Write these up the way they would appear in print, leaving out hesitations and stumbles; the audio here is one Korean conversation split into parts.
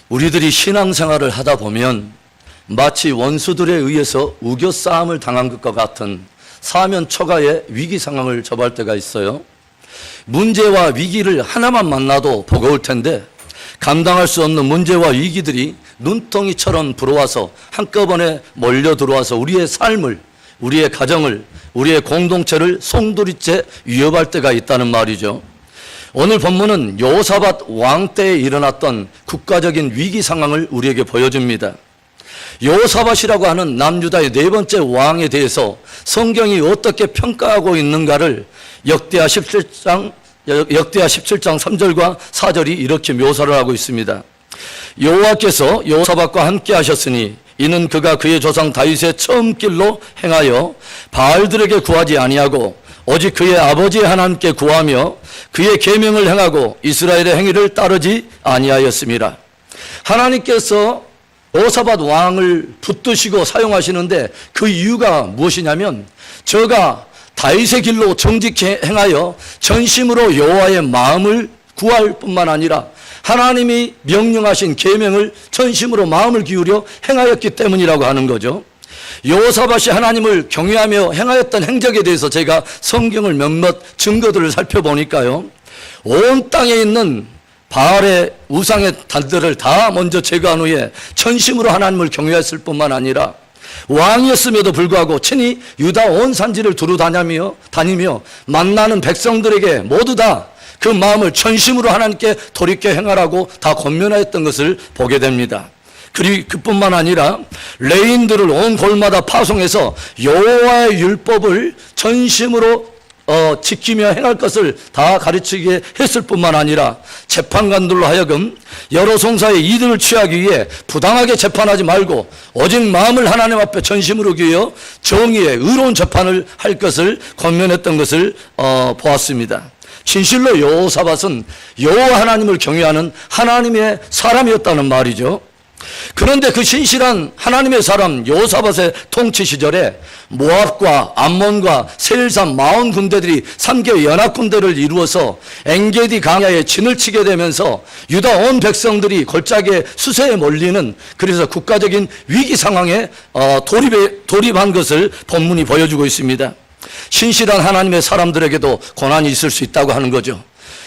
우리들이 신앙생활을 하다 보면 마치 원수들에 의해서 우겨싸움을 당한 것과 같은 사면초가의 위기 상황을 접할 때가 있어요. 문제와 위기를 하나만 만나도 버거울 텐데 감당할 수 없는 문제와 위기들이 눈덩이처럼 불어와서 한꺼번에 몰려 들어와서 우리의 삶을, 우리의 가정을, 우리의 공동체를 송두리째 위협할 때가 있다는 말이죠. 오늘 본문은 여호사밧 왕 때에 일어났던 국가적인 위기 상황을 우리에게 보여줍니다. 여호사밧이라고 하는 남유다의 네 번째 왕에 대해서 성경이 어떻게 평가하고 있는가를 역대하 17장 3절과 4절이 이렇게 묘사를 하고 있습니다. 여호와께서 여호사밧과 함께 하셨으니 이는 그가 그의 조상 다윗의 처음 길로 행하여 바알들에게 구하지 아니하고 오직 그의 아버지 하나님께 구하며 그의 계명을 행하고 이스라엘의 행위를 따르지 아니하였습니다. 하나님께서 여호사밧 왕을 붙드시고 사용하시는데 그 이유가 무엇이냐면 저가 다윗의 길로 정직히 행하여 전심으로 여호와의 마음을 구할 뿐만 아니라 하나님이 명령하신 계명을 전심으로 마음을 기울여 행하였기 때문이라고 하는 거죠. 여호사밧이 하나님을 경외하며 행하였던 행적에 대해서 제가 성경을 몇몇 증거들을 살펴보니까요, 온 땅에 있는 바알의 우상의 단들을 다 먼저 제거한 후에 전심으로 하나님을 경외했을 뿐만 아니라 왕이었음에도 불구하고 친히 유다 온 산지를 두루 다니며 만나는 백성들에게 모두 다 그 마음을 전심으로 하나님께 돌이켜 행하라고 다 권면하였던 것을 보게 됩니다. 그리고 그뿐만 아니라 레인들을 온 골마다 파송해서 여호와의 율법을 전심으로 지키며 행할 것을 다 가르치게 했을 뿐만 아니라 재판관들로 하여금 여러 송사의 이득을 취하기 위해 부당하게 재판하지 말고 오직 마음을 하나님 앞에 전심으로 기울여 정의의 의로운 재판을 할 것을 권면했던 것을 보았습니다. 진실로 여호사밧은 여호와 하나님을 경외하는 하나님의 사람이었다는 말이죠. 그런데 그 신실한 하나님의 사람 여호사밧의 통치 시절에 모압과 암몬과 세일산 40군대들이 3개 연합군대를 이루어서 엔게디 강야에 진을 치게 되면서 유다 온 백성들이 골짜기에 수세에 몰리는, 그래서 국가적인 위기 상황에 돌입한 것을 본문이 보여주고 있습니다. 신실한 하나님의 사람들에게도 고난이 있을 수 있다고 하는 거죠.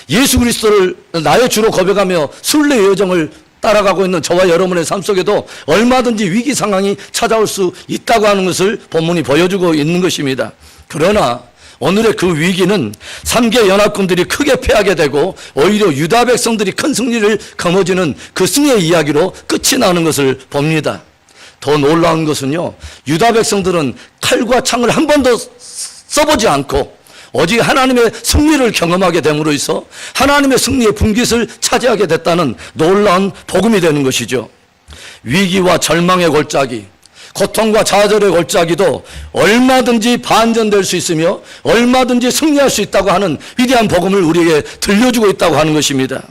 예수 그리스도를 나의 주로 고백하며 순례의 여정을 따라가고 있는 저와 여러분의 삶 속에도 얼마든지 위기 상황이 찾아올 수 있다고 하는 것을 본문이 보여주고 있는 것입니다. 그러나 오늘의 그 위기는 3개 연합군들이 크게 패하게 되고 오히려 유다 백성들이 큰 승리를 거머쥐는 그 승리의 이야기로 끝이 나는 것을 봅니다. 더 놀라운 것은요, 유다 백성들은 칼과 창을 한 번도 써보지 않고 오직 하나님의 승리를 경험하게 됨으로 해서 하나님의 승리의 분깃을 차지하게 됐다는 놀라운 복음이 되는 것이죠. 위기와 절망의 골짜기, 고통과 좌절의 골짜기도 얼마든지 반전될 수 있으며 얼마든지 승리할 수 있다고 하는 위대한 복음을 우리에게 들려주고 있다고 하는 것입니다.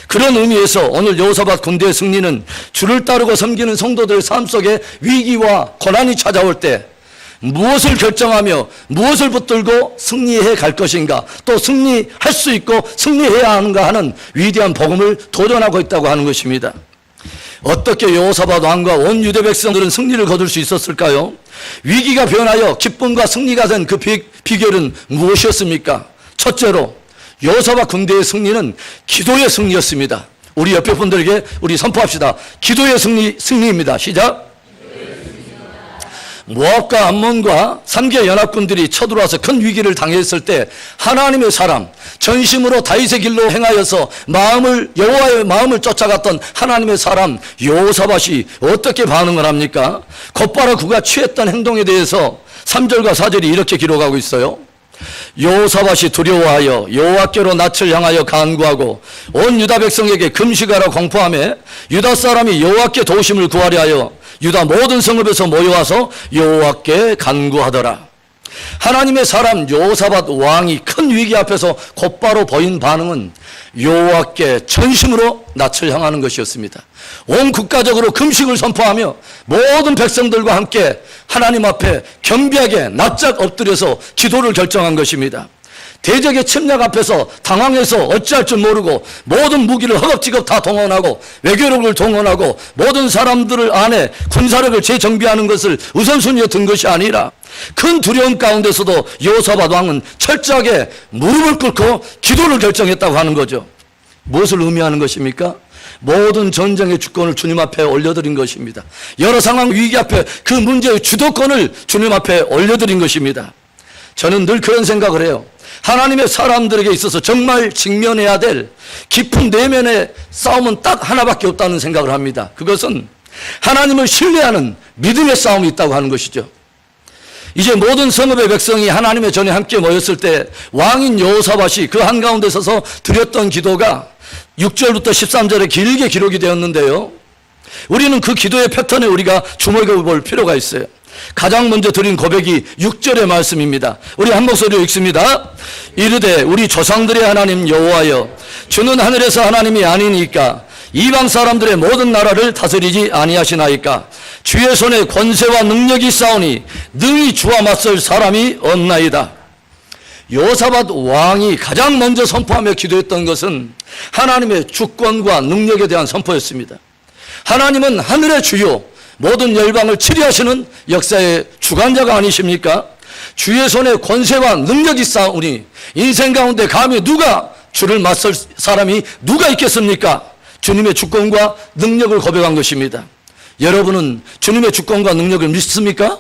그런 의미에서 오늘 여호사밧 군대의 승리는 주를 따르고 섬기는 성도들의 삶 속에 위기와 고난이 찾아올 때 무엇을 결정하며 무엇을 붙들고 승리해 갈 것인가, 또 승리할 수 있고 승리해야 하는가 하는 위대한 복음을 도전하고 있다고 하는 것입니다. 어떻게 여호사밧 왕과 온 유대 백성들은 승리를 거둘 수 있었을까요? 위기가 변하여 기쁨과 승리가 된 그 비결은 무엇이었습니까? 첫째로 여호사밧 군대의 승리는 기도의 승리였습니다. 우리 옆에 분들에게 우리 선포합시다. 기도의 승리입니다. 시작. 모압과 암몬과 3개 연합군들이 쳐들어와서 큰 위기를 당했을 때 하나님의 사람, 전심으로 다윗의 길로 행하여서 여호와의 마음을 쫓아갔던 하나님의 사람 여호사밧이 어떻게 반응을 합니까? 곧바로 그가 취했던 행동에 대해서 3절과 4절이 이렇게 기록하고 있어요. 여호사밧이 두려워하여 여호와께로 낯을 향하여 간구하고 온 유다 백성에게 금식하라 공포하며 유다 사람이 여호와께 도우심을 구하려 하여 유다 모든 성읍에서 모여와서 여호와께 간구하더라. 하나님의 사람 여호사밧 왕이 큰 위기 앞에서 곧바로 보인 반응은 여호와께 전심으로 낯을 향하는 것이었습니다. 온 국가적으로 금식을 선포하며 모든 백성들과 함께 하나님 앞에 겸비하게 납작 엎드려서 기도를 결정한 것입니다. 대적의 침략 앞에서 당황해서 어찌할 줄 모르고 모든 무기를 허겁지겁 다 동원하고 외교력을 동원하고 모든 사람들을 안에 군사력을 재정비하는 것을 우선순위에 둔 것이 아니라 큰 두려움 가운데서도 여호사밧 왕은 철저하게 무릎을 꿇고 기도를 결정했다고 하는 거죠. 무엇을 의미하는 것입니까? 모든 전쟁의 주권을 주님 앞에 올려드린 것입니다. 여러 상황 위기 앞에 그 문제의 주도권을 주님 앞에 올려드린 것입니다. 저는 늘 그런 생각을 해요. 하나님의 사람들에게 있어서 정말 직면해야 될 깊은 내면의 싸움은 딱 하나밖에 없다는 생각을 합니다. 그것은 하나님을 신뢰하는 믿음의 싸움이 있다고 하는 것이죠. 이제 모든 성읍의 백성이 하나님의 전에 함께 모였을 때 왕인 여호사밧이 그 한가운데 서서 드렸던 기도가 6절부터 13절에 길게 기록이 되었는데요. 우리는 그 기도의 패턴에 우리가 주목해 볼 필요가 있어요. 가장 먼저 드린 고백이 6절의 말씀입니다. 우리 한 목소리로 읽습니다. 이르되 우리 조상들의 하나님 여호와여, 주는 하늘에서 하나님이 아니니까 이방 사람들의 모든 나라를 다스리지 아니하시나이까. 주의 손에 권세와 능력이 있사오니 능히 주와 맞설 사람이 없나이다. 여호사밧 왕이 가장 먼저 선포하며 기도했던 것은 하나님의 주권과 능력에 대한 선포였습니다. 하나님은 하늘의 주요 모든 열방을 치리하시는 역사의 주관자가 아니십니까? 주의 손에 권세와 능력이 있사오니 인생 가운데 감히 누가 주를 맞설 사람이 누가 있겠습니까? 주님의 주권과 능력을 고백한 것입니다. 여러분은 주님의 주권과 능력을 믿습니까?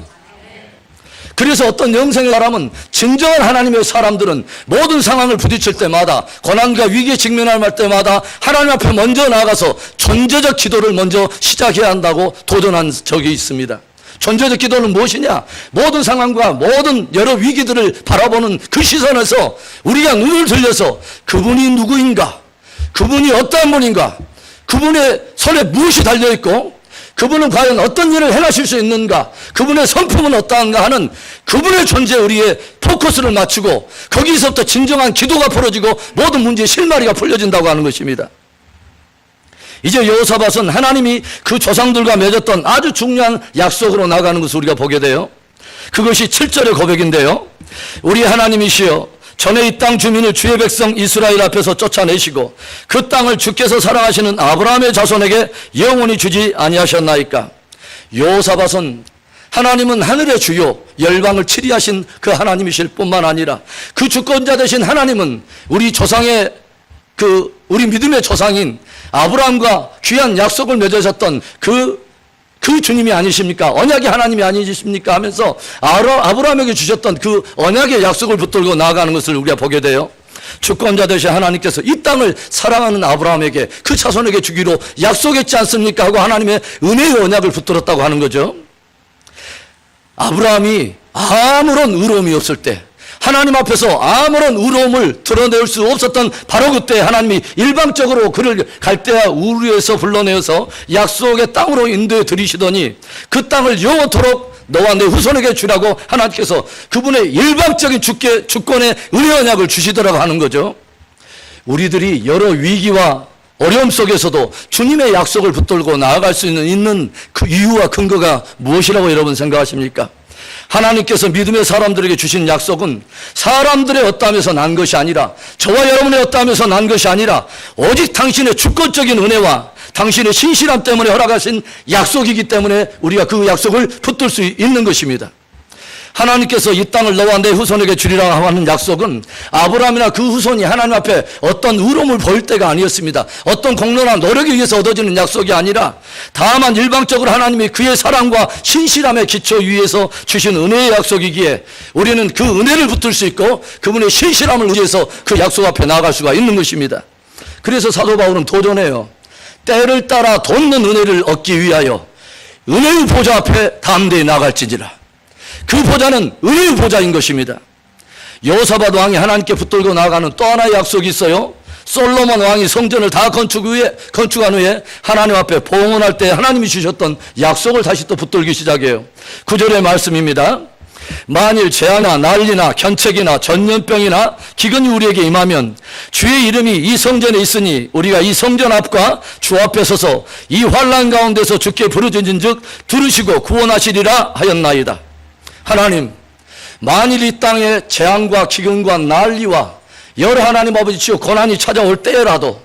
그래서 어떤 영성의 사람은, 진정한 하나님의 사람들은 모든 상황을 부딪힐 때마다, 고난과 위기에 직면할 때마다 하나님 앞에 먼저 나아가서 존재적 기도를 먼저 시작해야 한다고 도전한 적이 있습니다. 존재적 기도는 무엇이냐? 모든 상황과 모든 여러 위기들을 바라보는 그 시선에서 우리가 눈을 들려서 그분이 누구인가? 그분이 어떠한 분인가? 그분의 손에 무엇이 달려있고 그분은 과연 어떤 일을 행하실 수 있는가? 그분의 성품은 어떠한가 하는 그분의 존재에 우리의 포커스를 맞추고 거기서부터 진정한 기도가 벌어지고 모든 문제의 실마리가 풀려진다고 하는 것입니다. 이제 여호사밧은 하나님이 그 조상들과 맺었던 아주 중요한 약속으로 나가는 것을 우리가 보게 돼요. 그것이 7절의 고백인데요. 우리 하나님이시여, 전에 이 땅 주민을 주의 백성 이스라엘 앞에서 쫓아내시고 그 땅을 주께서 사랑하시는 아브라함의 자손에게 영원히 주지 아니하셨나이까. 여호사밧은 하나님은 하늘의 주요 열방을 치리하신 그 하나님이실 뿐만 아니라 그 주권자 되신 하나님은 우리 조상의 우리 믿음의 조상인 아브라함과 귀한 약속을 맺으셨던 그 주님이 아니십니까? 언약의 하나님이 아니십니까? 하면서 아브라함에게 주셨던 그 언약의 약속을 붙들고 나아가는 것을 우리가 보게 돼요. 주권자 되신 하나님께서 이 땅을 사랑하는 아브라함에게 그 자손에게 주기로 약속했지 않습니까? 하고 하나님의 은혜의 언약을 붙들었다고 하는 거죠. 아브라함이 아무런 의로움이 없을 때, 하나님 앞에서 아무런 의로움을 드러낼 수 없었던 바로 그때 하나님이 일방적으로 그를 갈대아 우르에서 불러내어서 약속의 땅으로 인도해 들이시더니 그 땅을 영원토록 너와 내 후손에게 주라고 하나님께서 그분의 일방적인 주권의 은혜 언약을 주시더라고 하는 거죠. 우리들이 여러 위기와 어려움 속에서도 주님의 약속을 붙들고 나아갈 수 있는 그 이유와 근거가 무엇이라고 여러분 생각하십니까? 하나님께서 믿음의 사람들에게 주신 약속은 사람들의 어떠함에서 난 것이 아니라, 저와 여러분의 어떠함에서 난 것이 아니라 오직 당신의 주권적인 은혜와 당신의 신실함 때문에 허락하신 약속이기 때문에 우리가 그 약속을 붙들 수 있는 것입니다. 하나님께서 이 땅을 너와 내 후손에게 주리라 하는 약속은 아브라함이나 그 후손이 하나님 앞에 어떤 의로움을 보일 때가 아니었습니다. 어떤 공로나 노력에 의해서 얻어지는 약속이 아니라 다만 일방적으로 하나님이 그의 사랑과 신실함의 기초 위에서 주신 은혜의 약속이기에 우리는 그 은혜를 붙들 수 있고 그분의 신실함을 의지해서 그 약속 앞에 나아갈 수가 있는 것입니다. 그래서 사도 바울은 도전해요. 때를 따라 돋는 은혜를 얻기 위하여 은혜의 보좌 앞에 담대히 나아갈지니라. 그 보좌는 은혜의 보좌인 것입니다. 여호사밧 왕이 하나님께 붙들고 나아가는 또 하나의 약속이 있어요. 솔로몬 왕이 성전을 다 건축한 후에 하나님 앞에 봉헌할 때 하나님이 주셨던 약속을 다시 또 붙들기 시작해요. 9절의 말씀입니다. 만일 재앙이나 난리나 견책이나 전염병이나 기근이 우리에게 임하면 주의 이름이 이 성전에 있으니 우리가 이 성전 앞과 주 앞에 서서 이 환난 가운데서 주께 부르짖은즉 들으시고 구원하시리라 하였나이다. 하나님, 만일 이 땅에 재앙과 기근과 난리와 여러 하나님 아버지 주여 고난이 찾아올 때라도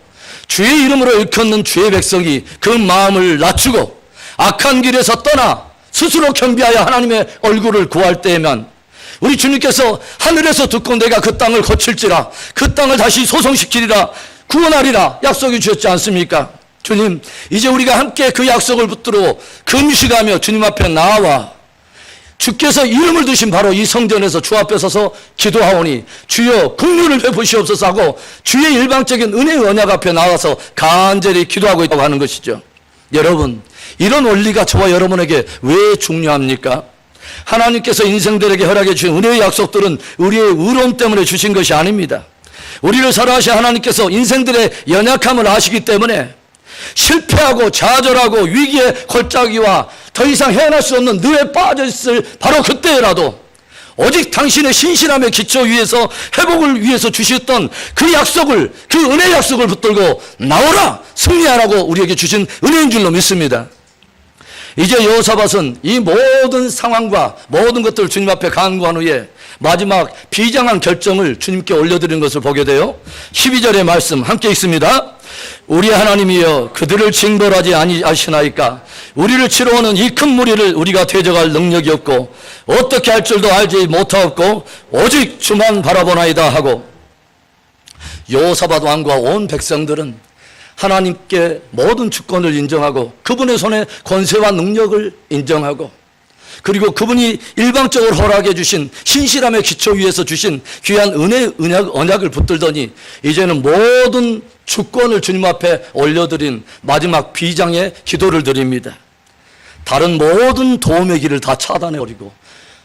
주의 이름으로 일컫는 주의 백성이 그 마음을 낮추고 악한 길에서 떠나 스스로 겸비하여 하나님의 얼굴을 구할 때에만 우리 주님께서 하늘에서 듣고 내가 그 땅을 거칠지라 그 땅을 다시 소성시키리라 구원하리라 약속해 주셨지 않습니까? 주님, 이제 우리가 함께 그 약속을 붙들어 금식하며 주님 앞에 나와 주께서 이름을 두신 바로 이 성전에서 주 앞에 서서 기도하오니 주여 긍휼을 베푸시옵소서 하고 주의 일방적인 은혜의 언약 앞에 나와서 간절히 기도하고 있다고 하는 것이죠. 여러분, 이런 원리가 저와 여러분에게 왜 중요합니까? 하나님께서 인생들에게 허락해 주신 은혜의 약속들은 우리의 의로움 때문에 주신 것이 아닙니다. 우리를 사랑하신 하나님께서 인생들의 연약함을 아시기 때문에 실패하고 좌절하고 위기의 골짜기와 더 이상 헤어날 수 없는 늪에 빠져있을 바로 그때라도 오직 당신의 신실함의 기초 위에서 회복을 위해서 주셨던 그 약속을, 그 은혜의 약속을 붙들고 나오라 승리하라고 우리에게 주신 은혜인 줄로 믿습니다. 이제 여호사밧은 이 모든 상황과 모든 것들을 주님 앞에 간구한 후에 마지막 비장한 결정을 주님께 올려드리는 것을 보게 돼요. 12절의 말씀 함께 읽습니다. 우리 하나님이여 그들을 징벌하지 아니하시나이까 우리를 치러오는 이 큰 무리를 우리가 대적할 능력이 없고 어떻게 할 줄도 알지 못하옵고 오직 주만 바라보나이다 하고 여호사밧 왕과 온 백성들은 하나님께 모든 주권을 인정하고 그분의 손에 권세와 능력을 인정하고 그리고 그분이 일방적으로 허락해 주신 신실함의 기초 위에서 주신 귀한 언약을 붙들더니 이제는 모든 주권을 주님 앞에 올려드린 마지막 비장의 기도를 드립니다. 다른 모든 도움의 길을 다 차단해버리고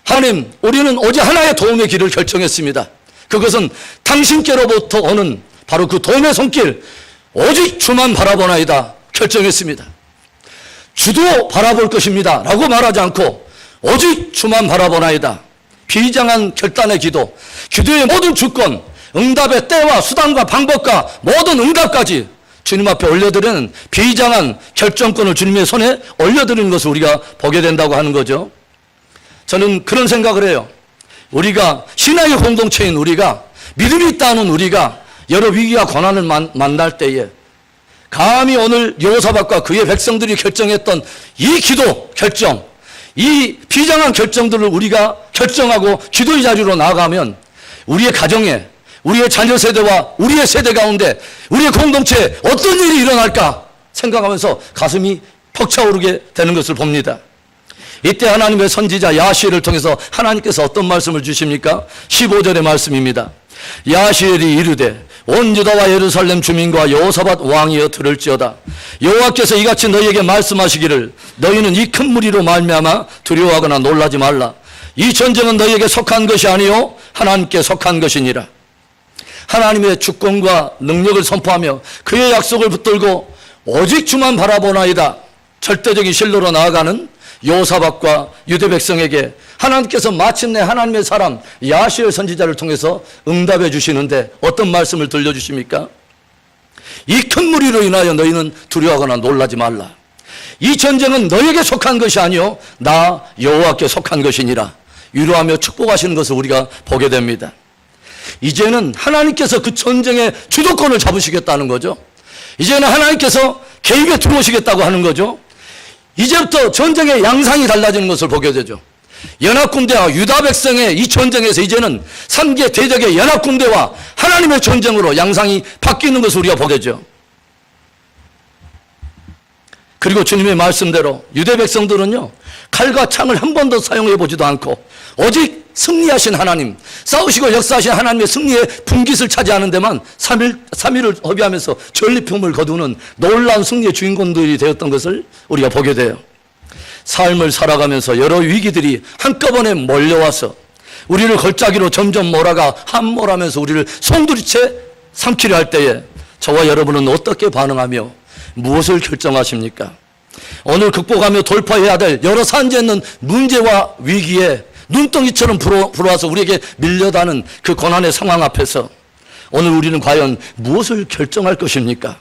하나님, 우리는 오직 하나의 도움의 길을 결정했습니다. 그것은 당신께로부터 오는 바로 그 도움의 손길, 오직 주만 바라보나이다 결정했습니다. 주도 바라볼 것입니다 라고 말하지 않고 오직 주만 바라보나이다. 비장한 결단의 기도, 기도의 모든 주권, 응답의 때와 수단과 방법과 모든 응답까지 주님 앞에 올려드리는 비장한 결정권을 주님의 손에 올려드리는 것을 우리가 보게 된다고 하는 거죠. 저는 그런 생각을 해요. 우리가 신앙의 공동체인 우리가, 믿음이 있다는 우리가 여러 위기와 고난을 만날 때에 감히 오늘 여호사밧과 그의 백성들이 결정했던 이 기도 결정, 이 비장한 결정들을 우리가 결정하고 기도의 자리로 나아가면 우리의 가정에, 우리의 자녀 세대와 우리의 세대 가운데 우리의 공동체에 어떤 일이 일어날까 생각하면서 가슴이 벅차오르게 되는 것을 봅니다. 이때 하나님의 선지자 야시엘을 통해서 하나님께서 어떤 말씀을 주십니까? 15절의 말씀입니다. 야시엘이 이르되 온 유다와 예루살렘 주민과 여호사밧 왕이여 들을지어다. 여호와께서 이같이 너희에게 말씀하시기를 너희는 이 큰 무리로 말미암아 두려워하거나 놀라지 말라. 이 전쟁은 너희에게 속한 것이 아니요 하나님께 속한 것이니라. 하나님의 주권과 능력을 선포하며 그의 약속을 붙들고 오직 주만 바라보나이다. 절대적인 신뢰로 나아가는 여호사밧과 유대 백성에게 하나님께서 마침내 하나님의 사람 야시엘 선지자를 통해서 응답해 주시는데 어떤 말씀을 들려주십니까? 이 큰 무리로 인하여 너희는 두려워하거나 놀라지 말라. 이 전쟁은 너희에게 속한 것이 아니요 나 여호와께 속한 것이니라. 위로하며 축복하시는 것을 우리가 보게 됩니다. 이제는 하나님께서 그 전쟁의 주도권을 잡으시겠다는 거죠. 이제는 하나님께서 개입에 들어오시겠다고 하는 거죠. 이제부터 전쟁의 양상이 달라지는 것을 보게 되죠. 연합군대와 유다 백성의 이 전쟁에서 이제는 3개 대적의 연합군대와 하나님의 전쟁으로 양상이 바뀌는 것을 우리가 보게 되죠. 그리고 주님의 말씀대로 유대 백성들은요 칼과 창을 한 번도 사용해 보지도 않고 오직 승리하신 하나님, 싸우시고 역사하신 하나님의 승리의 분깃을 차지하는 데만 3일을 허비하면서 전리품을 거두는 놀라운 승리의 주인공들이 되었던 것을 우리가 보게 돼요. 삶을 살아가면서 여러 위기들이 한꺼번에 몰려와서 우리를 걸작기로 점점 몰아가 함몰하면서 우리를 송두리째 삼키려 할 때에 저와 여러분은 어떻게 반응하며 무엇을 결정하십니까? 오늘 극복하며 돌파해야 될 여러 산재있는 문제와 위기에 눈덩이처럼 불어와서 우리에게 밀려다는 그 고난의 상황 앞에서 오늘 우리는 과연 무엇을 결정할 것입니까?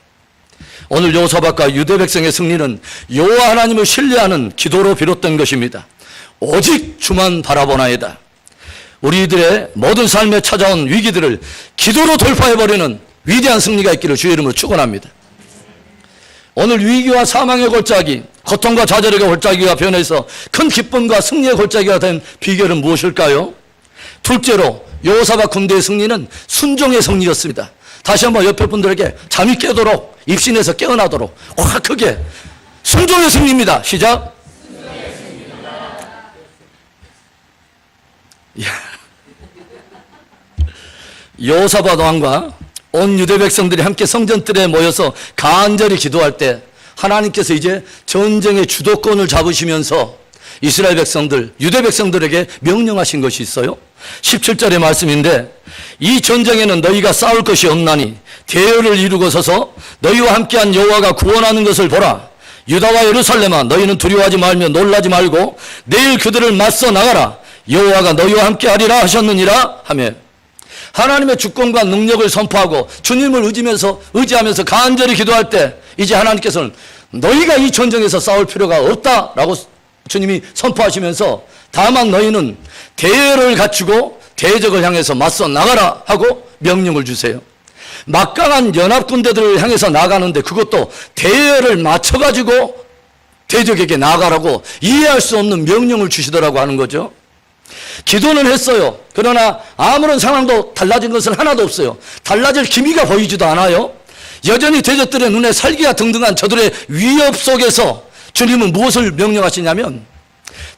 오늘 여호사밧과 유대 백성의 승리는 여호와 하나님을 신뢰하는 기도로 비롯된 것입니다. 오직 주만 바라보나이다. 우리들의 모든 삶에 찾아온 위기들을 기도로 돌파해버리는 위대한 승리가 있기를 주의 이름으로 축원합니다. 오늘 위기와 사망의 골짜기, 고통과 좌절의 골짜기가 변해서 큰 기쁨과 승리의 골짜기가 된 비결은 무엇일까요? 둘째로 여호사밧 군대의 승리는 순종의 승리였습니다. 다시 한번 옆에 분들에게 잠이 깨도록, 입신에서 깨어나도록 확 크게 순종의 승리입니다. 시작. 여호사밧 왕과 온 유대 백성들이 함께 성전뜰에 모여서 간절히 기도할 때 하나님께서 이제 전쟁의 주도권을 잡으시면서 이스라엘 백성들, 유대 백성들에게 명령하신 것이 있어요. 17절의 말씀인데, 이 전쟁에는 너희가 싸울 것이 없나니 대열을 이루고 서서 너희와 함께한 여호와가 구원하는 것을 보라. 유다와 예루살렘아, 너희는 두려워하지 말며 놀라지 말고 내일 그들을 맞서 나가라. 여호와가 너희와 함께하리라 하셨느니라 하며, 하나님의 주권과 능력을 선포하고 주님을 의지하면서 간절히 기도할 때 이제 하나님께서는 너희가 이 전쟁에서 싸울 필요가 없다라고 주님이 선포하시면서, 다만 너희는 대열을 갖추고 대적을 향해서 맞서 나가라 하고 명령을 주세요. 막강한 연합군대들을 향해서 나가는데 그것도 대열을 맞춰가지고 대적에게 나가라고 이해할 수 없는 명령을 주시더라고 하는 거죠. 기도는 했어요. 그러나 아무런 상황도 달라진 것은 하나도 없어요. 달라질 기미가 보이지도 않아요. 여전히 대적들의 눈에 살기가 등등한 저들의 위협 속에서 주님은 무엇을 명령하시냐면,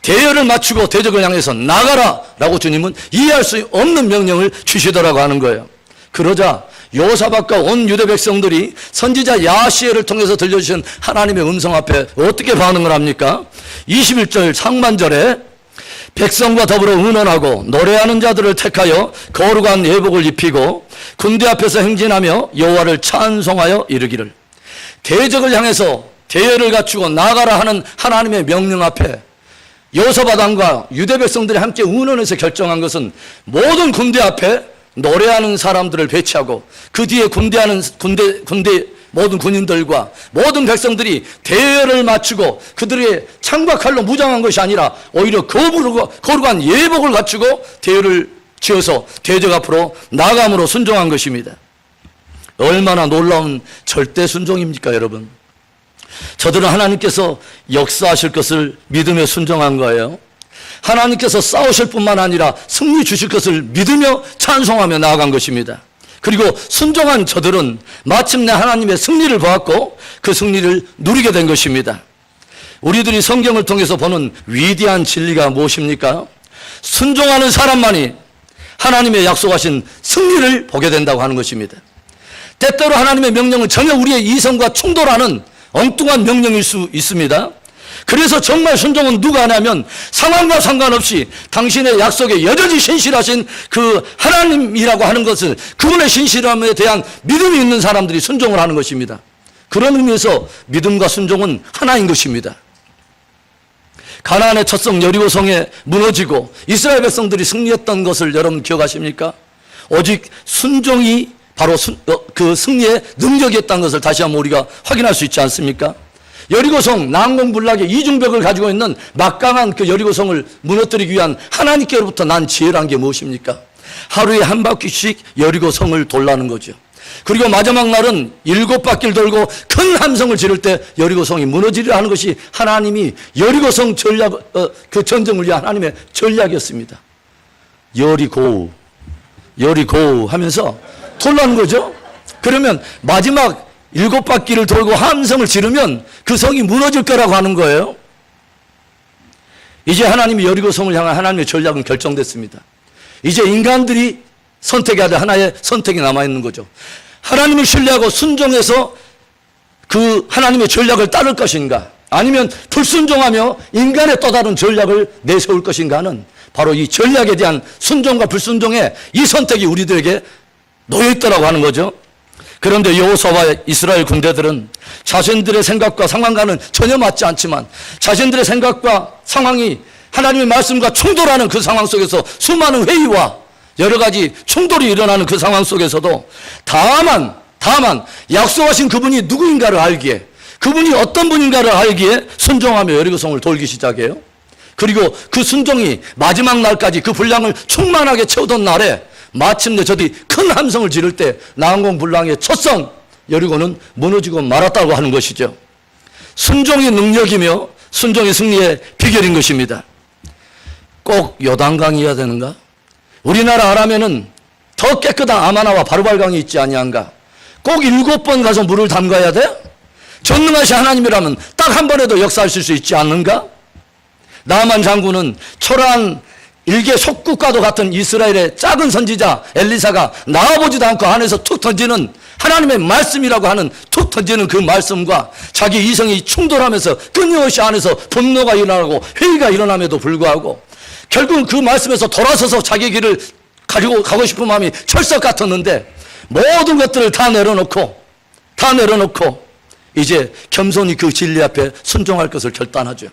대열을 맞추고 대적을 향해서 나가라 라고 주님은 이해할 수 없는 명령을 주시더라고 하는 거예요. 그러자 여호사밧과 온 유대 백성들이 선지자 야시엘을 통해서 들려주신 하나님의 음성 앞에 어떻게 반응을 합니까? 21절 상반절에 백성과 더불어 의논하고 노래하는 자들을 택하여 거룩한 예복을 입히고 군대 앞에서 행진하며 여호와를 찬송하여 이르기를. 대적을 향해서 대열을 갖추고 나가라 하는 하나님의 명령 앞에 여호사밧 왕과 유대 백성들이 함께 의논해서 결정한 것은 모든 군대 앞에 노래하는 사람들을 배치하고 그 뒤에 군대 모든 군인들과 모든 백성들이 대열을 맞추고 그들의 창과 칼로 무장한 것이 아니라 오히려 거룩한 예복을 갖추고 대열을 지어서 대적 앞으로 나감으로 순종한 것입니다. 얼마나 놀라운 절대 순종입니까, 여러분? 저들은 하나님께서 역사하실 것을 믿으며 순종한 거예요. 하나님께서 싸우실 뿐만 아니라 승리 주실 것을 믿으며 찬송하며 나아간 것입니다. 그리고 순종한 저들은 마침내 하나님의 승리를 보았고 그 승리를 누리게 된 것입니다. 우리들이 성경을 통해서 보는 위대한 진리가 무엇입니까? 순종하는 사람만이 하나님의 약속하신 승리를 보게 된다고 하는 것입니다. 때때로 하나님의 명령은 전혀 우리의 이성과 충돌하는 엉뚱한 명령일 수 있습니다. 그래서 정말 순종은 누가 하냐면 상황과 상관없이 당신의 약속에 여전히 신실하신 그 하나님이라고 하는 것을, 그분의 신실함에 대한 믿음이 있는 사람들이 순종을 하는 것입니다. 그런 의미에서 믿음과 순종은 하나인 것입니다. 가나안의 첫성 여리고성에 무너지고 이스라엘 백성들이 승리했던 것을 여러분 기억하십니까? 오직 순종이 바로 그 승리의 능력이었다는 것을 다시 한번 우리가 확인할 수 있지 않습니까? 여리고성 난공불락의 이중벽을 가지고 있는 막강한 그 여리고성을 무너뜨리기 위한 하나님께로부터 난 지혜란 게 무엇입니까? 하루에 한 바퀴씩 여리고성을 돌라는 거죠. 그리고 마지막 날은 7바퀴를 돌고 큰 함성을 지를 때 여리고성이 무너지려 하는 것이 하나님이 여리고성 그 전쟁을 위한 하나님의 전략이었습니다. 여리고 하면서 돌라는 거죠. 그러면 마지막 7바퀴를 돌고 함성을 지르면 그 성이 무너질 거라고 하는 거예요. 이제 하나님이 여리고성을 향한 하나님의 전략은 결정됐습니다. 이제 인간들이 선택해야 될 하나의 선택이 남아있는 거죠. 하나님을 신뢰하고 순종해서 그 하나님의 전략을 따를 것인가, 아니면 불순종하며 인간의 또 다른 전략을 내세울 것인가 하는 바로 이 전략에 대한 순종과 불순종의 이 선택이 우리들에게 놓여있더라고 하는 거죠. 그런데 여호수아와 이스라엘 군대들은 자신들의 생각과 상황과는 전혀 맞지 않지만 자신들의 생각과 상황이 하나님의 말씀과 충돌하는 그 상황 속에서 수많은 회의와 여러 가지 충돌이 일어나는 그 상황 속에서도 다만 약속하신 그분이 누구인가를 알기에, 그분이 어떤 분인가를 알기에 순종하며 여리고성을 돌기 시작해요. 그리고 그 순종이 마지막 날까지 그 분량을 충만하게 채우던 날에 마침내 저들이 큰 함성을 지를 때 난공불락의 첫성 여리고는 무너지고 말았다고 하는 것이죠. 순종이 능력이며 순종이 승리의 비결인 것입니다. 꼭 요단강이어야 되는가? 우리나라 아람에는 더 깨끗한 아마나와 바르발강이 있지 아니한가? 꼭 7번 가서 물을 담가야 돼? 전능하신 하나님이라면 딱 한 번에도 역사하실 수 있지 않는가? 나만 장군은 초라한 일개 속국과도 같은 이스라엘의 작은 선지자 엘리사가 나와보지도 않고 안에서 툭 던지는 하나님의 말씀이라고 하는 툭 던지는 그 말씀과 자기 이성이 충돌하면서 끊임없이 안에서 분노가 일어나고 회의가 일어남에도 불구하고 결국은 그 말씀에서 돌아서서 자기 길을 가지고 가고 싶은 마음이 철석 같았는데 모든 것들을 다 내려놓고 이제 겸손히 그 진리 앞에 순종할 것을 결단하죠.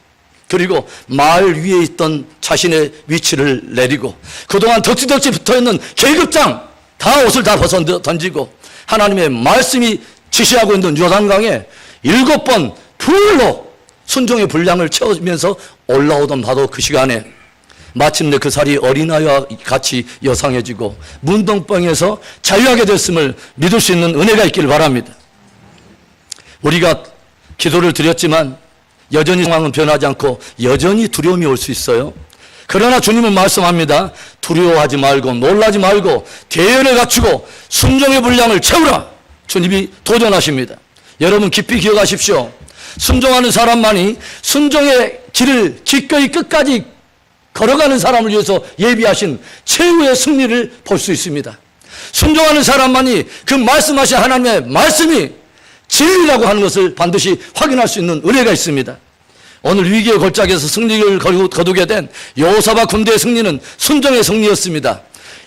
그리고 마을 위에 있던 자신의 위치를 내리고 그동안 덕지덕지 붙어있는 계급장 다 옷을 다 벗어 던지고 하나님의 말씀이 지시하고 있는 요단강에 7번 불로 순종의 분량을 채우면서 올라오던 바로 그 시간에 마침내 그 살이 어린아이와 같이 여상해지고 문동병에서 자유하게 됐음을 믿을 수 있는 은혜가 있기를 바랍니다. 우리가 기도를 드렸지만 여전히 상황은 변하지 않고 여전히 두려움이 올 수 있어요. 그러나 주님은 말씀합니다. 두려워하지 말고 놀라지 말고 대열을 갖추고 순종의 분량을 채우라. 주님이 도전하십니다. 여러분 깊이 기억하십시오. 순종하는 사람만이 순종의 길을 기꺼이 끝까지 걸어가는 사람을 위해서 예비하신 최후의 승리를 볼 수 있습니다. 순종하는 사람만이 그 말씀하신 하나님의 말씀이 진리라고 하는 것을 반드시 확인할 수 있는 은혜가 있습니다. 오늘 위기의 골짜기에서 승리를 거두게 된 여호사밧 군대의 승리는 순종의 승리였습니다.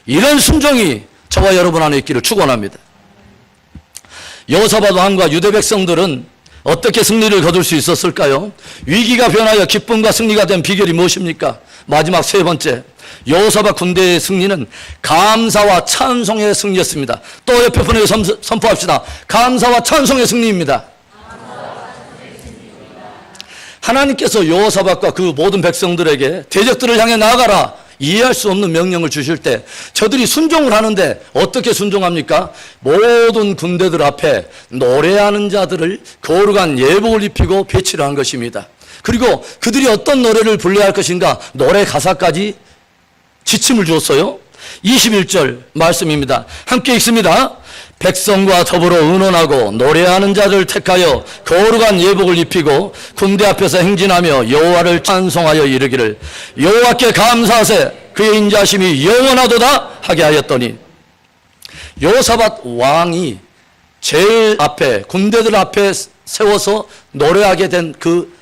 이런 순종이 저와 여러분 안에 있기를 축원합니다. 여호사밧 왕과 유대 백성들은 어떻게 승리를 거둘 수 있었을까요? 위기가 변하여 기쁨과 승리가 된 비결이 무엇입니까? 마지막 세 번째, 여호사밧 군대의 승리는 감사와 찬송의 승리였습니다. 또 옆에 분에게 선포합시다. 감사와 찬송의 승리입니다. 하나님께서 여호사밧과 그 모든 백성들에게 대적들을 향해 나아가라 이해할 수 없는 명령을 주실 때 저들이 순종을 하는데 어떻게 순종합니까? 모든 군대들 앞에 노래하는 자들을 거룩한 예복을 입히고 배치를 한 것입니다. 그리고 그들이 어떤 노래를 불러야 할 것인가 노래 가사까지 지침을 주었어요. 21절 말씀입니다. 함께 읽습니다. 백성과 더불어 의논하고 노래하는 자를 택하여 거룩한 예복을 입히고 군대 앞에서 행진하며 여호와를 찬송하여 이르기를 여호와께 감사하세 그의 인자심이 영원하도다 하게 하였더니 여호사밧 왕이 제일 앞에 군대들 앞에 세워서 노래하게 된 그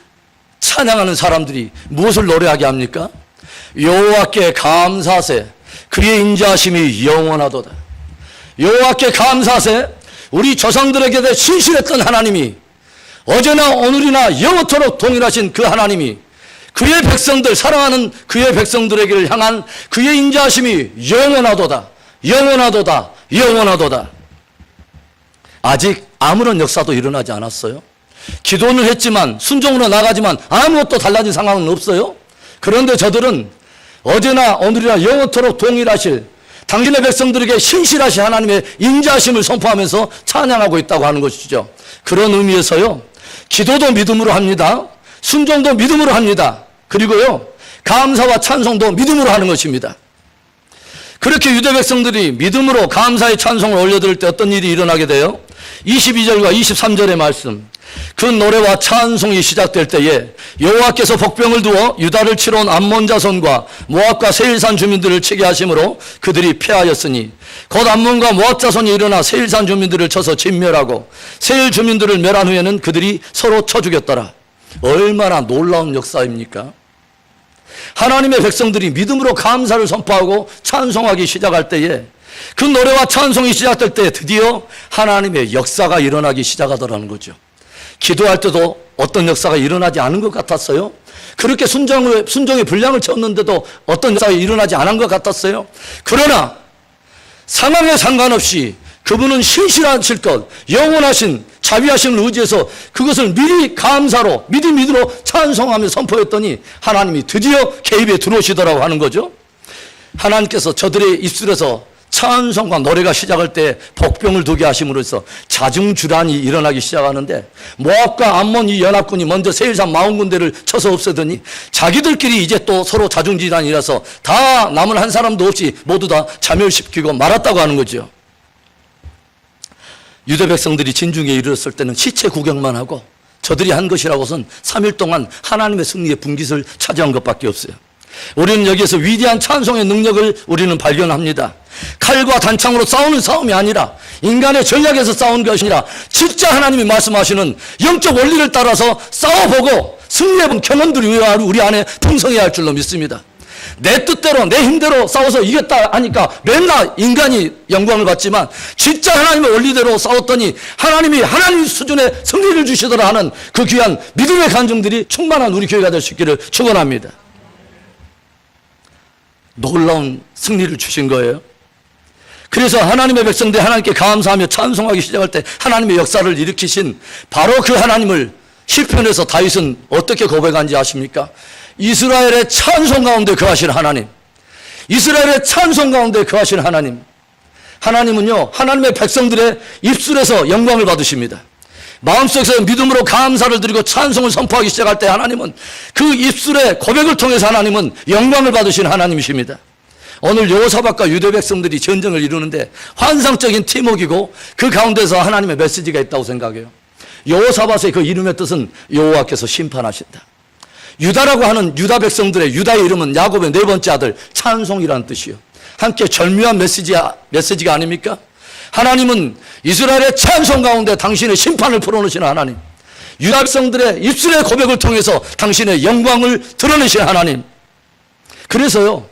찬양하는 사람들이 무엇을 노래하게 합니까? 여호와께 감사하세 그의 인자심이 영원하도다. 여호와께 감사하세 우리 조상들에게 대해 신실했던 하나님이 어제나 오늘이나 영원토록 동일하신 그 하나님이 그의 백성들 사랑하는 그의 백성들에게를 향한 그의 인자하심이 영원하도다. 영원하도다. 영원하도다. 아직 아무런 역사도 일어나지 않았어요. 기도는 했지만 순종으로 나가지만 아무것도 달라진 상황은 없어요. 그런데 저들은 어제나 오늘이나 영원토록 동일하실 당신의 백성들에게 신실하신 하나님의 인자하심을 선포하면서 찬양하고 있다고 하는 것이죠. 그런 의미에서요. 기도도 믿음으로 합니다. 순종도 믿음으로 합니다. 그리고요. 감사와 찬송도 믿음으로 하는 것입니다. 그렇게 유대 백성들이 믿음으로 감사의 찬송을 올려드릴 때 어떤 일이 일어나게 돼요? 22절과 23절의 말씀. 그 노래와 찬송이 시작될 때에 여호와께서 복병을 두어 유다를 치러 온 암몬 자손과 모압과 세일산 주민들을 치게 하심으로 그들이 패하였으니 곧 암몬과 모압 자손이 일어나 세일산 주민들을 쳐서 진멸하고 세일 주민들을 멸한 후에는 그들이 서로 쳐 죽였더라. 얼마나 놀라운 역사입니까? 하나님의 백성들이 믿음으로 감사를 선포하고 찬송하기 시작할 때에 그 노래와 찬송이 시작될 때 드디어 하나님의 역사가 일어나기 시작하더라는 거죠. 기도할 때도 어떤 역사가 일어나지 않은 것 같았어요. 그렇게 순종의 분량을 채웠는데도 어떤 역사가 일어나지 않은 것 같았어요. 그러나 상황에 상관없이 그분은 신실하실 것, 영원하신 자비하신 의지에서 그것을 미리 감사로 믿음으로 찬송하며 선포했더니 하나님이 드디어 개입에 들어오시더라고 하는 거죠. 하나님께서 저들의 입술에서 찬송과 노래가 시작할 때 복병을 두게 하심으로써 자중질환이 일어나기 시작하는데, 모압과 암몬 이 연합군이 먼저 세일산 40군데를 쳐서 없애더니 자기들끼리 이제 또 서로 자중질환이 일어서 다 남은 한 사람도 없이 모두 다 자멸시키고 말았다고 하는 거죠. 유대 백성들이 진중에 이르렀을 때는 시체 구경만 하고 저들이 한 것이라고선 3일 동안 하나님의 승리의 분깃을 차지한 것밖에 없어요. 우리는 여기에서 위대한 찬송의 능력을 우리는 발견합니다. 칼과 단창으로 싸우는 싸움이 아니라 인간의 전략에서 싸우는 것이 아니라 진짜 하나님이 말씀하시는 영적 원리를 따라서 싸워보고 승리해본 경험들이 우리 안에 풍성해야 할 줄로 믿습니다. 내 뜻대로 내 힘대로 싸워서 이겼다 하니까 맨날 인간이 영광을 받지만 진짜 하나님의 원리대로 싸웠더니 하나님이 하나님 수준의 승리를 주시더라 하는 그 귀한 믿음의 간증들이 충만한 우리 교회가 될 수 있기를 축원합니다. 놀라운 승리를 주신 거예요. 그래서 하나님의 백성들이 하나님께 감사하며 찬송하기 시작할 때 하나님의 역사를 일으키신 바로 그 하나님을 시편에서 다윗은 어떻게 고백한지 아십니까? 이스라엘의 찬송 가운데 거하신 하나님, 이스라엘의 찬송 가운데 거하신 하나님. 하나님은요, 하나님의 백성들의 입술에서 영광을 받으십니다. 마음속에서 믿음으로 감사를 드리고 찬송을 선포하기 시작할 때 하나님은 그 입술의 고백을 통해서 하나님은 영광을 받으신 하나님이십니다. 오늘 여호사밧과 유대 백성들이 전쟁을 이루는데 환상적인 팀워크이고 그 가운데서 하나님의 메시지가 있다고 생각해요. 여호사밧의 그 이름의 뜻은 여호와께서 심판하신다. 유다라고 하는 유다 백성들의 유다의 이름은 야곱의 네 번째 아들 찬송이라는 뜻이요. 함께 절묘한 메시지가 아닙니까? 하나님은 이스라엘의 찬송 가운데 당신의 심판을 풀어놓으시는 하나님, 유다 백성들의 입술의 고백을 통해서 당신의 영광을 드러내신 하나님. 그래서요,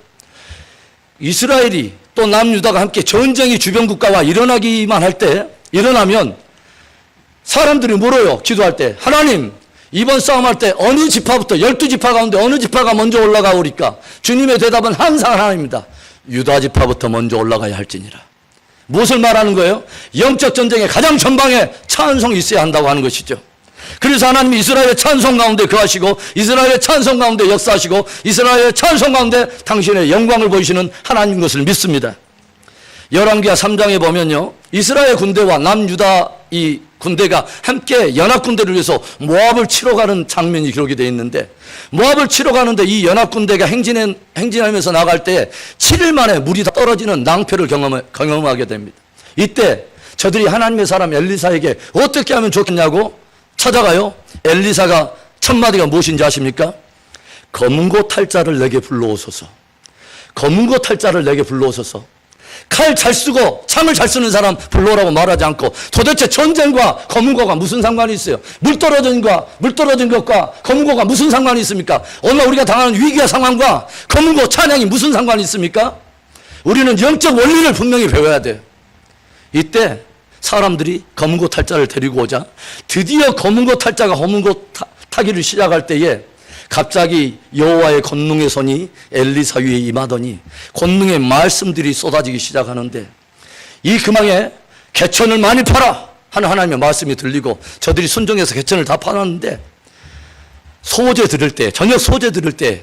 이스라엘이 또 남유다가 함께 전쟁이 주변 국가와 일어나면 사람들이 물어요. 기도할 때, 하나님 이번 싸움할 때 어느 지파부터 12지파 가운데 어느 지파가 먼저 올라가오리까? 주님의 대답은 항상 하나님입니다. 유다 지파부터 먼저 올라가야 할지니라. 무엇을 말하는 거예요? 영적 전쟁의 가장 전방에 찬송이 있어야 한다고 하는 것이죠. 그래서 하나님이 이스라엘의 찬송 가운데 거하시고 이스라엘의 찬송 가운데 역사하시고 이스라엘의 찬송 가운데 당신의 영광을 보이시는 하나님인 것을 믿습니다. 열왕기하 3장에 보면요, 이스라엘 군대와 남유다 이 군대가 함께 연합군대를 위해서 모압을 치러 가는 장면이 기록이 되어 있는데, 모압을 치러 가는데 이 연합군대가 행진하면서 나갈 때 7일 만에 물이 다 떨어지는 낭패를 경험하게 됩니다. 이때 저들이 하나님의 사람 엘리사에게 어떻게 하면 좋겠냐고 찾아가요. 엘리사가 첫 마디가 무엇인지 아십니까? 검은고 탈자를 내게 불러오소서. 검은고 탈자를 내게 불러오소서. 칼 잘 쓰고 창을 잘 쓰는 사람 불러오라고 말하지 않고, 도대체 전쟁과 검은고가 무슨 상관이 있어요? 물 떨어진 것과 검은고가 무슨 상관이 있습니까? 오늘 우리가 당하는 위기와 상황과 검은고 찬양이 무슨 상관이 있습니까? 우리는 영적 원리를 분명히 배워야 돼요. 이때 사람들이 검은고 탈자를 데리고 오자 드디어 검은고 탈자가 검은고 타기를 시작할 때에 갑자기 여호와의 권능의 손이 엘리사 위에 임하더니 권능의 말씀들이 쏟아지기 시작하는데, 이 금왕에 개천을 많이 팔아 하는 하나님의 말씀이 들리고 저들이 순종해서 개천을 다 팔았는데, 소제 들을 때, 저녁 소제 들을 때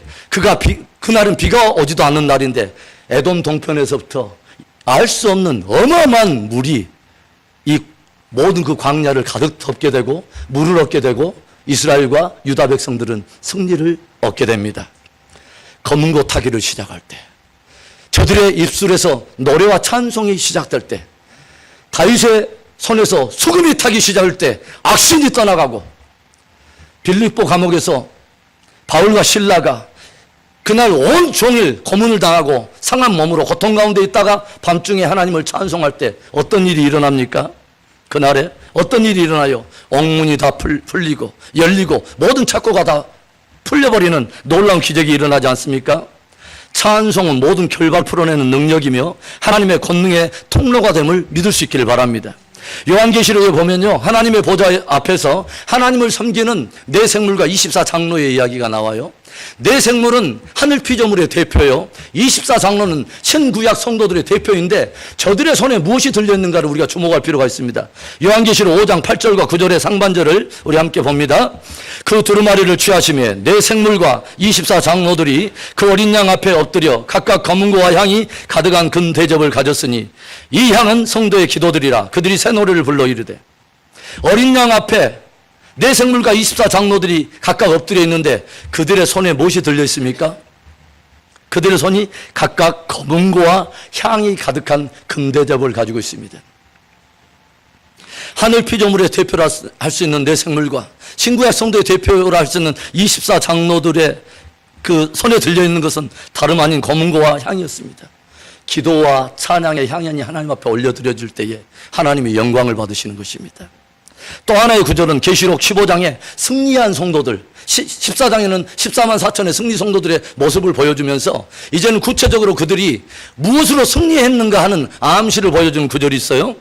그날은 비가 오지도 않는 날인데 에돔 동편에서부터 알 수 없는 어마어마한 물이 이 모든 그 광야를 가득 덮게 되고 물을 얻게 되고 이스라엘과 유다 백성들은 승리를 얻게 됩니다. 검은고 타기를 시작할 때, 저들의 입술에서 노래와 찬송이 시작될 때, 다윗의 손에서 수금이 타기 시작할 때 악신이 떠나가고, 빌립보 감옥에서 바울과 실라가 그날 온종일 고문을 당하고 상한 몸으로 고통 가운데 있다가 밤중에 하나님을 찬송할 때 어떤 일이 일어납니까? 그날에 어떤 일이 일어나요? 옥문이 다 풀리고 열리고 모든 착고가 다 풀려버리는 놀라운 기적이 일어나지 않습니까? 찬송은 모든 결박을 풀어내는 능력이며 하나님의 권능의 통로가 됨을 믿을 수 있기를 바랍니다. 요한계시록에 보면요, 하나님의 보좌 앞에서 하나님을 섬기는 네 생물과 24장로의 이야기가 나와요. 내 생물은 하늘 피조물의 대표요, 24장로는 신구약 성도들의 대표인데 저들의 손에 무엇이 들려있는가를 우리가 주목할 필요가 있습니다. 요한계시록 5장 8절과 9절의 상반절을 우리 함께 봅니다. 그 두루마리를 취하시며 내 생물과 24장로들이 그 어린 양 앞에 엎드려 각각 검은고와 향이 가득한 금 대접을 가졌으니 이 향은 성도의 기도들이라. 그들이 새 노래를 불러 이르되, 어린 양 앞에 내 생물과 24장로들이 각각 엎드려 있는데 그들의 손에 무엇이 들려 있습니까? 그들의 손이 각각 검은고와 향이 가득한 금대접을 가지고 있습니다. 하늘 피조물의 대표라 할 수 있는 내 생물과 신구약 성도의 대표라 할 수 있는 24장로들의 그 손에 들려 있는 것은 다름 아닌 검은고와 향이었습니다. 기도와 찬양의 향연이 하나님 앞에 올려드려질 때에 하나님의 영광을 받으시는 것입니다. 또 하나의 구절은 계시록 15장에 승리한 성도들, 14장에는 14만 4천의 승리 성도들의 모습을 보여주면서 이제는 구체적으로 그들이 무엇으로 승리했는가 하는 암시를 보여주는 구절이 있어요.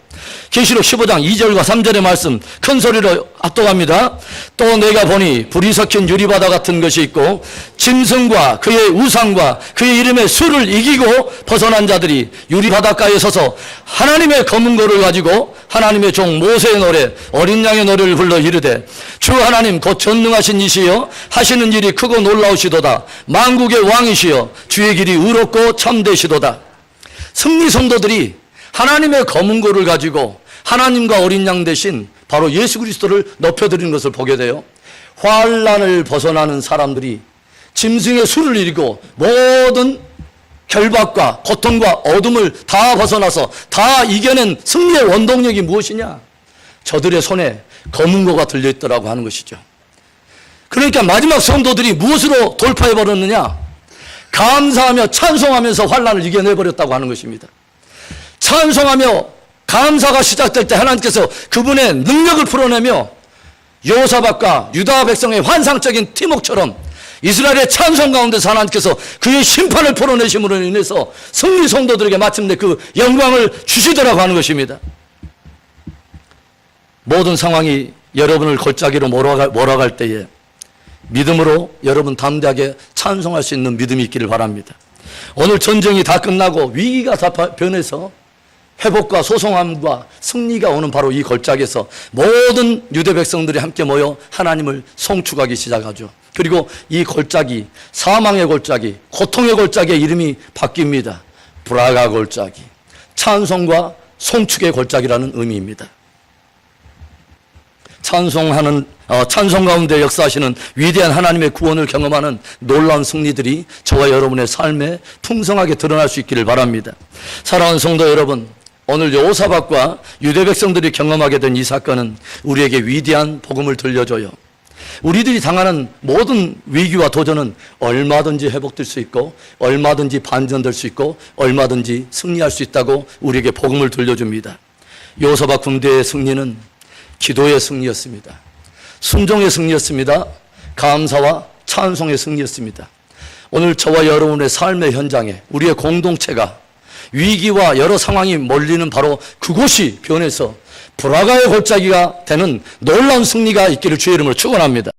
계시록 15장 2절과 3절의 말씀 큰 소리로 압도합니다. 또 내가 보니 불이 섞인 유리바다 같은 것이 있고 짐승과 그의 우상과 그의 이름의 수를 이기고 벗어난 자들이 유리바닷가에 서서 하나님의 검은고를 가지고 하나님의 종 모세의 노래 어린 양의 노래를 불러 이르되, 주 하나님 곧 전능하신 이시여 하시는 일이 크고 놀라우시도다. 만국의 왕이시여 주의 길이 의롭고 참되시도다. 승리 성도들이 하나님의 검은고를 가지고 하나님과 어린 양 대신 바로 예수 그리스도를 높여드리는 것을 보게 돼요. 환난을 벗어나는 사람들이 짐승의 수를 이기고 모든 결박과 고통과 어둠을 다 벗어나서 다 이겨낸 승리의 원동력이 무엇이냐? 저들의 손에 검은고가 들려있더라고 하는 것이죠. 그러니까 마지막 성도들이 무엇으로 돌파해버렸느냐? 감사하며 찬송하면서 환난을 이겨내버렸다고 하는 것입니다. 찬송하며 감사가 시작될 때 하나님께서 그분의 능력을 풀어내며 여호사밧과 유다 백성의 환상적인 팀웍처럼 이스라엘의 찬송 가운데서 하나님께서 그의 심판을 풀어내심으로 인해서 승리 성도들에게 마침내 그 영광을 주시더라고 하는 것입니다. 모든 상황이 여러분을 골짜기로 몰아갈 때에 믿음으로 여러분 담대하게 찬송할 수 있는 믿음이 있기를 바랍니다. 오늘 전쟁이 다 끝나고 위기가 다 변해서 회복과 소송함과 승리가 오는 바로 이 골짜기에서 모든 유대 백성들이 함께 모여 하나님을 송축하기 시작하죠. 그리고 이 골짜기, 사망의 골짜기, 고통의 골짜기의 이름이 바뀝니다. 브라가 골짜기, 찬송과 송축의 골짜기라는 의미입니다. 찬송 가운데 역사하시는 위대한 하나님의 구원을 경험하는 놀라운 승리들이 저와 여러분의 삶에 풍성하게 드러날 수 있기를 바랍니다. 사랑하는 성도 여러분, 오늘 여호사밧과 유대 백성들이 경험하게 된 이 사건은 우리에게 위대한 복음을 들려줘요. 우리들이 당하는 모든 위기와 도전은 얼마든지 회복될 수 있고 얼마든지 반전될 수 있고 얼마든지 승리할 수 있다고 우리에게 복음을 들려줍니다. 여호사밧 군대의 승리는 기도의 승리였습니다. 순종의 승리였습니다. 감사와 찬송의 승리였습니다. 오늘 저와 여러분의 삶의 현장에 우리의 공동체가 위기와 여러 상황이 몰리는 바로 그곳이 변해서 브라가의 골짜기가 되는 놀라운 승리가 있기를 주의 이름으로 축원합니다.